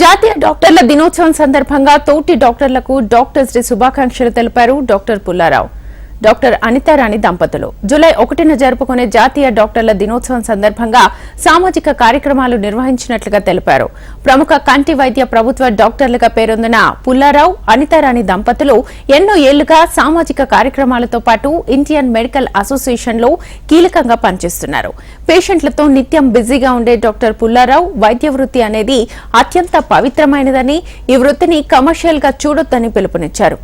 జాతీయ డాక్టర్ల దినోత్సవం సందర్భంగా తోటి డాక్టర్లకు డాక్టర్స్ డే శుభాకాంక్షలు తెలిపారు డాక్టర్ పుల్లారావు. డాక్టర్ అనితారాణి దంపతులు జూలై 1న జరుపుకునే జాతీయ డాక్టర్ల దినోత్సవం సందర్భంగా సామాజిక కార్యక్రమాలు నిర్వహించినట్లుగా తెలిపారు. ప్రముఖ కంటి వైద్య ప్రభుత్వ డాక్టర్లుగా పేరొందిన పుల్లారావు, అనితారాణి దంపతులు ఎన్నో ఏళ్లుగా సామాజిక కార్యక్రమాలతో పాటు ఇండియన్ మెడికల్ అసోసియేషన్లో కీలకంగా పనిచేస్తున్నారు. పేషెంట్లతో నిత్యం బిజీగా ఉండే డాక్టర్ పుల్లారావు వైద్య వృత్తి అనేది అత్యంత పవిత్రమైనదని, ఈ వృత్తిని కమర్షియల్ గా చూడొద్దని పిలుపునిచ్చారు.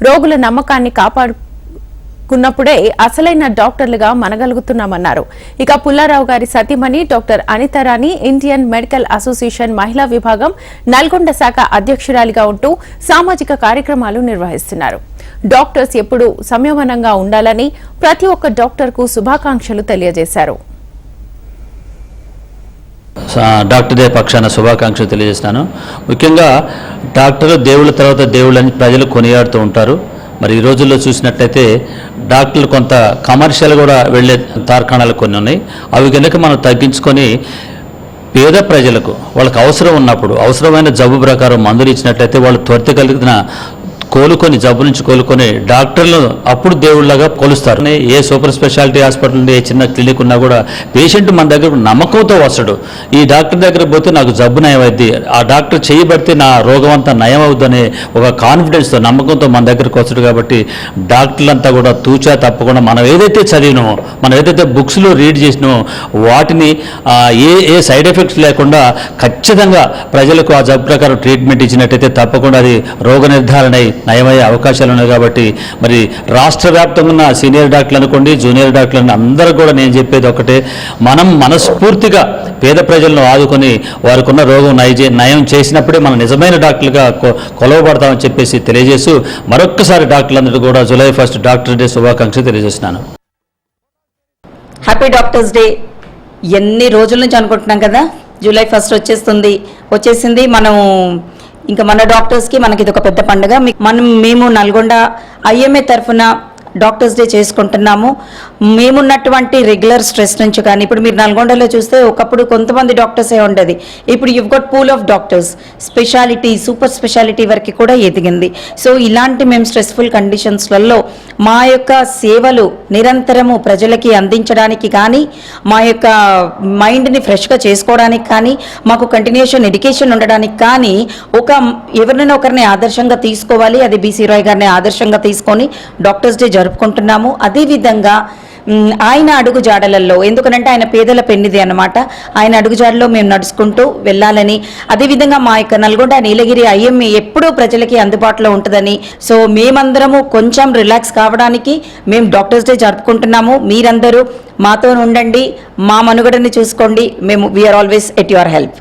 రోగుల నమ్మకాన్ని కాపాడుకున్నప్పుడే అసలైన డాక్టర్లుగా మనగలుగుతున్నామన్నారు. ఇక పుల్లారావు గారి సతీమణి doctor Anita Rani Indian medical association మహిళా విభాగం నల్గొండ శాఖ అధ్యక్షురాలిగా ఉంటూ సామాజిక కార్యక్రమాలు నిర్వహిస్తున్నారు. డాక్టర్స్ ఎప్పుడూ సంయమనంగా ఉండాలని ప్రతి ఒక్క డాక్టర్కు శుభాకాంక్షలు తెలియజేశారు. డాక్టర్ డే పక్షాన శుభాకాంక్షలు తెలియజేస్తున్నాను. ముఖ్యంగా డాక్టర్లు దేవుళ్ళ తర్వాత దేవుళ్ళని ప్రజలు కొనియాడుతూ ఉంటారు. మరి ఈ రోజుల్లో చూసినట్లయితే డాక్టర్లు కొంత కమర్షియల్ కూడా వెళ్ళే తార్కాణాలు కొన్ని ఉన్నాయి. అవి కనుక మనం తగ్గించుకొని పేద ప్రజలకు వాళ్ళకి అవసరం ఉన్నప్పుడు అవసరమైన జబ్బు ప్రకారం మందులు ఇచ్చినట్లయితే వాళ్ళు త్వరితగలిగిన కోలుకొని జబ్బు నుంచి కోలుకొని డాక్టర్లు అప్పుడు దేవుళ్ళగా కొలుస్తారు. ఏ సూపర్ స్పెషాలిటీ హాస్పిటల్ నుండి ఏ చిన్న క్లినిక్ ఉన్నా కూడా పేషెంట్ మన దగ్గర నమ్మకంతో వస్తాడు. ఈ డాక్టర్ దగ్గర పోతే నాకు జబ్బు నయమైద్ది, ఆ డాక్టర్ చేయబడితే నా రోగం అంతా నయం అవుతుందనే ఒక కాన్ఫిడెన్స్తో నమ్మకంతో మన దగ్గరకు వస్తాడు. కాబట్టి డాక్టర్లంతా కూడా తూచా తప్పకుండా మనం ఏదైతే చదివినామో, మనం ఏదైతే బుక్స్లో రీడ్ చేసినామో వాటిని ఏ సైడ్ ఎఫెక్ట్స్ లేకుండా ఖచ్చితంగా ప్రజలకు ఆ జబ్బు ప్రకారం ట్రీట్మెంట్ ఇచ్చినట్టయితే తప్పకుండా అది రోగ నిర్ధారణ నయమయ్యే అవకాశాలు ఉన్నాయి. కాబట్టి మరి రాష్ట్ర వ్యాప్తంగా ఉన్న సీనియర్ డాక్టర్లు అనుకోండి, జూనియర్ డాక్టర్లు అందరూ కూడా నేను చెప్పేది ఒకటే, మనం మనస్ఫూర్తిగా పేద ప్రజలను ఆదుకొని వారికి ఉన్న రోగం నయం చేసినప్పుడే మనం నిజమైన డాక్టర్లుగా కొలవబడతామని చెప్పేసి తెలియజేస్తూ మరొక్కసారి డాక్టర్లందరూ కూడా జూలై 1 డాక్టర్ డే శుభాకాంక్షలు తెలియజేస్తున్నాను. Happy doctors day. ఎన్ని రోజుల నుంచి అనుకుంటున్నాం కదా, జూలై 1 వచ్చేసింది. మనం ఇంకా మన డాక్టర్స్కి మనకి ఇది ఒక పెద్ద పండుగ. మేము నల్గొండ ఐఎంఏ తరఫున డాక్టర్స్ డే చేసుకుంటున్నాము. మేమున్నటువంటి రెగ్యులర్ స్ట్రెస్ నుంచి కానీ, ఇప్పుడు మీరు నల్గొండలో చూస్తే ఒకప్పుడు కొంతమంది డాక్టర్సే ఉండేది, ఇప్పుడు you've got pool of doctors, speciality super speciality వరకు కూడా ఎదిగింది. సో ఇలాంటి మేము స్ట్రెస్ఫుల్ కండిషన్స్లలో మా యొక్క సేవలు నిరంతరము ప్రజలకి అందించడానికి కానీ, మా యొక్క మైండ్ని ఫ్రెష్గా చేసుకోవడానికి కానీ, మాకు కంటిన్యూషన్ ఎడ్యుకేషన్ ఉండడానికి కానీ ఎవరినైనా ఒకరిని ఆదర్శంగా తీసుకోవాలి. అది బీసీ రాయ్ గారిని ఆదర్శంగా తీసుకొని డాక్టర్స్ డే జరుపుకుంటున్నాము. అదేవిధంగా ఆయన అడుగు జాడలలో, ఎందుకనంటే ఆయన పేదల పెన్నిది అన్నమాట, ఆయన అడుగు జాడలో మేము నడుచుకుంటూ వెళ్ళాలని, అదేవిధంగా మా యొక్క నల్గొండ నీలగిరి ఐఎంఏ ఎప్పుడూ ప్రజలకి అందుబాటులో ఉంటుందని, సో మేమందరము కొంచెం రిలాక్స్ కావడానికి మేము డాక్టర్స్ డే జరుపుకుంటున్నాము. మీరందరూ మాతో ఉండండి, మా మనుగడని చూసుకోండి. We are always at your help.